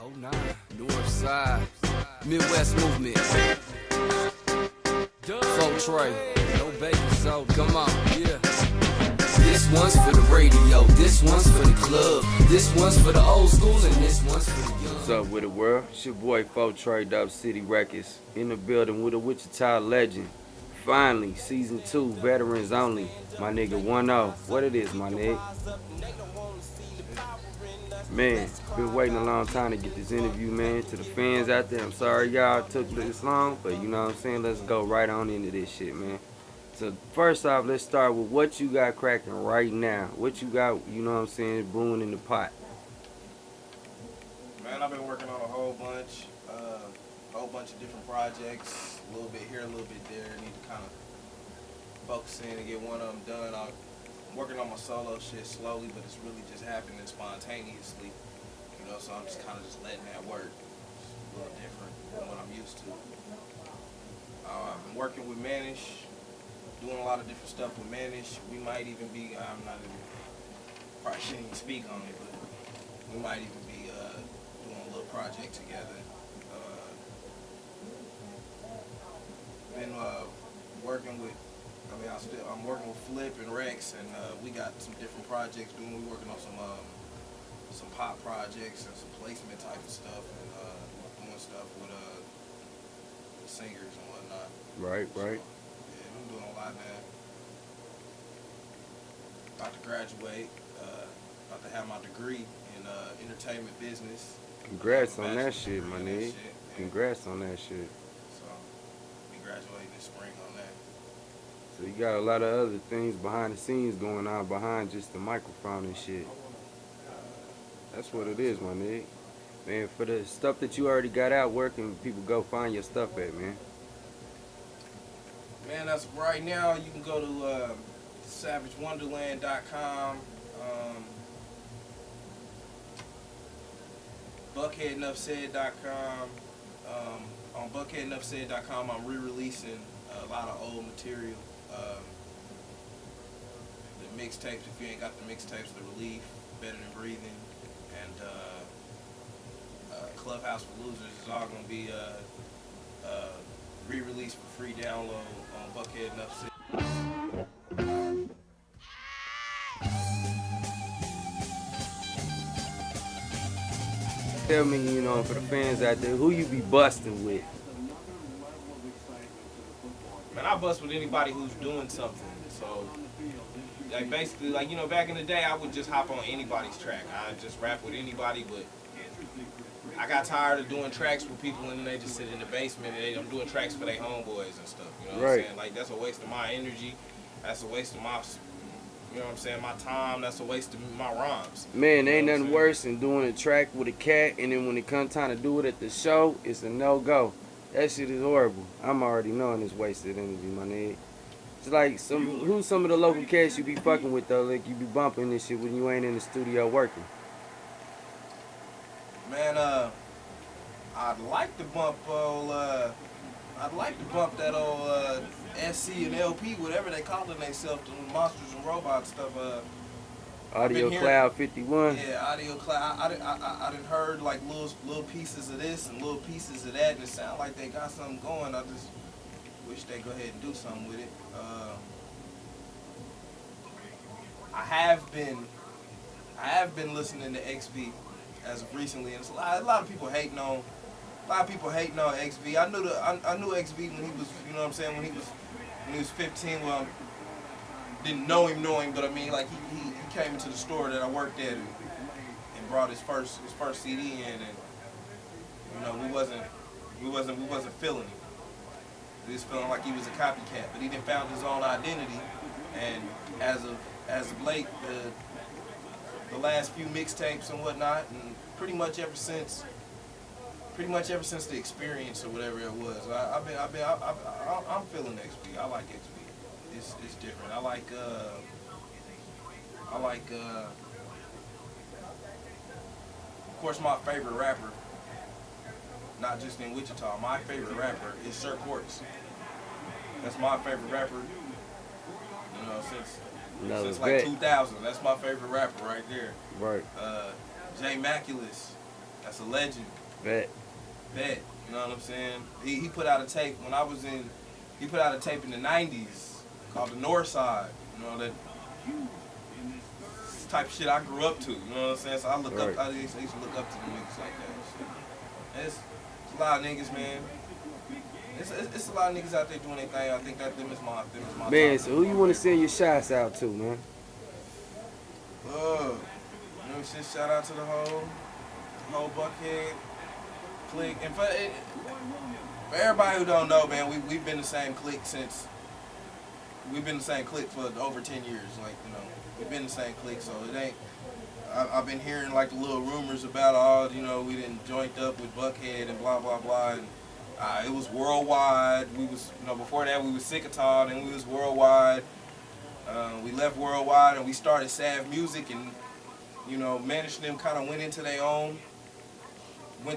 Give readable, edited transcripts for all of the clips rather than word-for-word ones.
Oh nah, North Side, Midwest Movement. Folk Trey, no baking soda, come on, yeah. This one's for the radio, this one's for the club, this one's for the old school, and this one's for the young. What's up with the world? It's your boy Folk Trey, Dub City Records, in the building with a Wichita legend. Finally, season 2, veterans only. My nigga 1-0. What it is, my nigga? Man, been waiting a long time to get this interview, man. To the fans out there, I'm sorry y'all took this long, but you know what I'm saying? Let's go right on into this shit, man. So first off, let's start with what you got cracking right now. What you got, you know what I'm saying, brewing in the pot. Man, I've been working on a whole bunch of different projects. A little bit here, a little bit there. I need to kind of focus in and get one of them done. I'm working on my solo shit slowly, but it's really just happening spontaneously. You know, so I'm just kind of just letting that work. It's a little different than what I'm used to. I've been working with Manish, doing a lot of different stuff with Manish. We might even be, probably shouldn't even speak on it, but we might even be doing a little project together. Been working with, I'm working with Flip and Rex, and we got some different projects doing. We're working on some pop projects and some placement type of stuff, and doing stuff with singers and whatnot. Right. So, yeah, I'm doing a lot, man. About to graduate. About to have my degree in entertainment business. Congrats on that shit, my nigga. Congrats on that shit. So, be graduating this spring on that. So you got a lot of other things behind the scenes going on behind just the microphone and shit. That's what it is, my nigga. Man, for the stuff that you already got out, where can people go find your stuff at, man? Man, that's right now. You can go to SavageWonderland.com, BuckheadEnoughSaid.com. On BuckheadEnoughSaid.com, I'm re-releasing a lot of old material. The mixtapes, if you ain't got the mixtapes, The Relief, Better Than Breathing, and Clubhouse for Losers is all going to be re-released for free download on Buckhead Enough Said. Tell me, you know, for the fans out there, who you be busting with? Man, I bust with anybody who's doing something. So, like, basically, like, you know, back in the day, I would just hop on anybody's track. I just rap with anybody, but I got tired of doing tracks with people and then they just sit in the basement and I'm doing tracks for their homeboys and stuff. You know what I'm saying? Like, that's a waste of my energy. That's a waste of my, you know what I'm saying, my time. That's a waste of my rhymes. Man, ain't nothing worse than doing a track with a cat and then when it comes time to do it at the show, it's a no-go. That shit is horrible. I'm already knowing it's wasted energy, my nigga. It's like, who's some of the local cats you be fucking with, though? Like, you be bumping this shit when you ain't in the studio working. Man, I'd like to bump that old SC and LP, whatever they calling themselves, the Monsters and Robots stuff. Audio Cloud 51. Yeah, Audio Cloud. I done heard like little pieces of this and little pieces of that, and it sound like they got something going. I just wish they go ahead and do something with it. I have been listening to XB as of recently, and it's a lot of people hating on. A lot of people hating on XB. I knew XB when he was, you know what I'm saying, when he was 15. Well, didn't know him, but I mean, like he came into the store that I worked at and brought his first CD in, and you know we wasn't feeling him. We was feeling like he was a copycat, but he done found his own identity, and as of late, the last few mixtapes and whatnot, and pretty much ever since the experience or whatever it was, I'm feeling XB. I like XB. It's different. I like of course my favorite rapper, not just in Wichita, my favorite rapper is Sir Quartz. That's my favorite rapper, you know, since like 2000. That's my favorite rapper right there. Right. Jay Maculus. That's a legend. Bet. Bet. You know what I'm saying? He put out a tape when I was in. He put out a tape in the '90s called The North Side. You know that type of shit I grew up to. You know what I'm saying? So I look up. I used to look up to the niggas like that. Shit. It's a lot of niggas, man. It's a lot of niggas out there doing their thing. I think that them is my Man, top. so who you want to send your shots out to, man? You know, shit. Shout out to the whole Buckhead clique, and for everybody who don't know, man, we've been the same clique since. We've been the same clique for over 10 years. Like, you know, we've been the same clique, so it ain't. I've been hearing like the little rumors about you know, we didn't joined up with Buckhead and blah blah blah, and it was worldwide. We was, you know, before that we was Sitdown, and we was worldwide. We left worldwide and we started Sav Music, and you know, managed them kind of went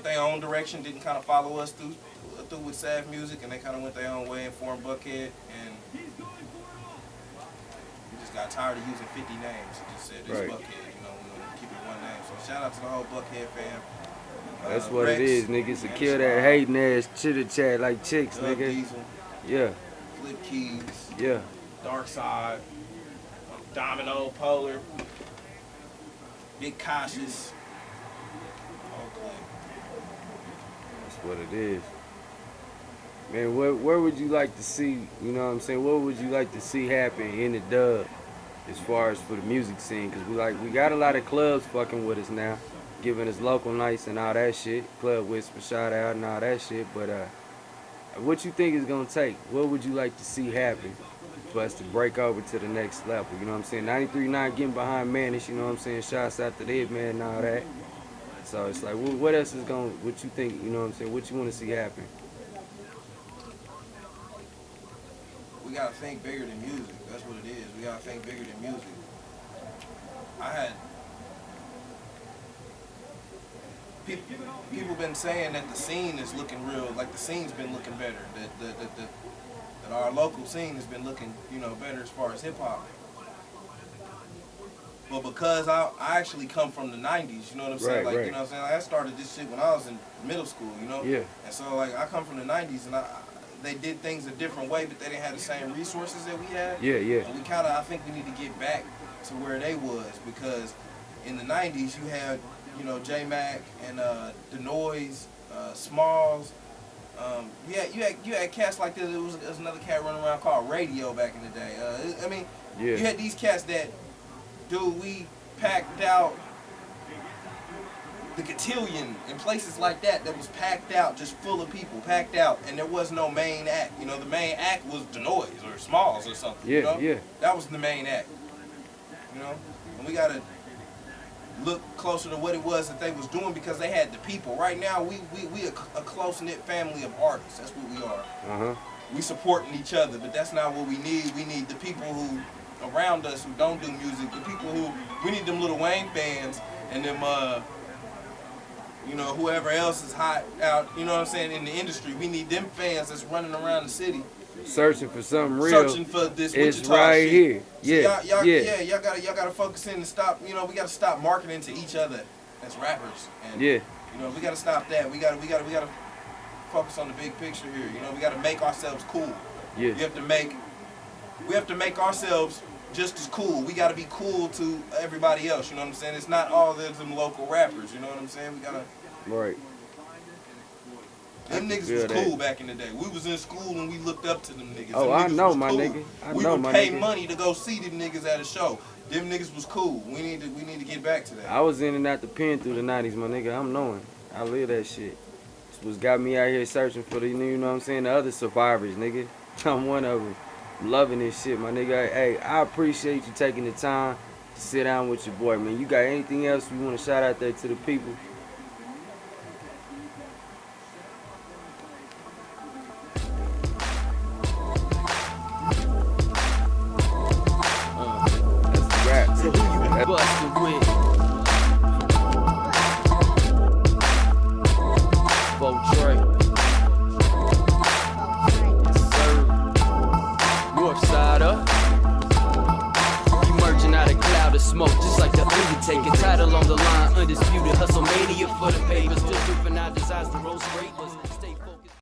their own direction, didn't kind of follow us through with Sav Music, and they kind of went their own way and formed Buckhead, and we just got tired of using 50 names. We just said this Buckhead, you know, we're gonna keep it one name. So shout out to the whole Buckhead fam. That's what Rex, it is, niggas. To kill that hating ass chitter chat like chicks, nigga. Diesel, Yeah. Flip Keys, Yeah. Dark Side, Domino, Polar, Big Cautious. That's what it is. Man, where would you like to see, you know what I'm saying, what would you like to see happen in the dub as far as for the music scene? Because we got a lot of clubs fucking with us now, giving us local nights and all that shit, Club Whisper, shout out and all that shit, but what you think is going to take? What would you like to see happen for us to break over to the next level? You know what I'm saying? 93.9 getting behind Manish, you know what I'm saying? Shouts out to them, man, and all that. So it's like, what else is going, what you think, you know what I'm saying? What you want to see happen? We gotta think bigger than music. That's what it is. We gotta think bigger than music. People been saying that the scene is looking real, like the scene's been looking better. That our local scene has been looking, you know, better as far as hip hop. But because I actually come from the '90s, you know what I'm saying? Like, you know what I'm saying? Like, I started this shit when I was in middle school, you know? Yeah. And so like I come from the '90s, and they did things a different way, but they didn't have the same resources that we had. Yeah, yeah. And I think we need to get back to where they was, because in the '90s you had, you know, J Mac and The Noise, Smalls. You had cats like this. There was another cat running around called Radio back in the day. I mean, you had these cats that, dude, we packed out the Cotillion and places like that was packed out, just full of people, packed out, and there was no main act. You know, the main act was The Noise or Smalls or something. Yeah, you know? yeah. That was the main act. You know, and we gotta look closer to what it was that they was doing, because they had the people. Right now, we a close-knit family of artists. That's what we are. We supporting each other, but that's not what we need. We need the people who around us who don't do music. The people who, we need them Lil Wayne fans and them you know, whoever else is hot out, you know what I'm saying, in the industry. We need them fans that's running around the city searching for something real. Searching for this it's Wichita right shit. here. So Yeah, y'all gotta focus in and stop. You know, we gotta stop marketing to each other as rappers. And, you know, we gotta stop that. We gotta focus on the big picture here. You know, we gotta make ourselves cool. Yeah. We have to make ourselves just as cool. We gotta be cool to everybody else. You know what I'm saying? It's not all them local rappers. You know what I'm saying? We gotta. Right. Them niggas was cool back in the day. We was in school and we looked up to them niggas. Oh, I know, my nigga. We would pay money to go see them niggas at a show. Them niggas was cool. We need to get back to that. I was in and out the pen through the 90s, my nigga. I'm knowing. I live that shit. It's what's got me out here searching for the, you know what I'm saying, the other survivors, nigga. I'm one of them. I'm loving this shit, my nigga. Hey, I appreciate you taking the time to sit down with your boy, man. You got anything else you want to shout out there to the people? Bustin' with Bo Trey. Yes, sir. North side up. Emerging out of cloud of smoke, just like the Undertaker. Title on the line, undisputed hustle mania. for the papers. Still juvenile desires to roast rapers. Stay focused.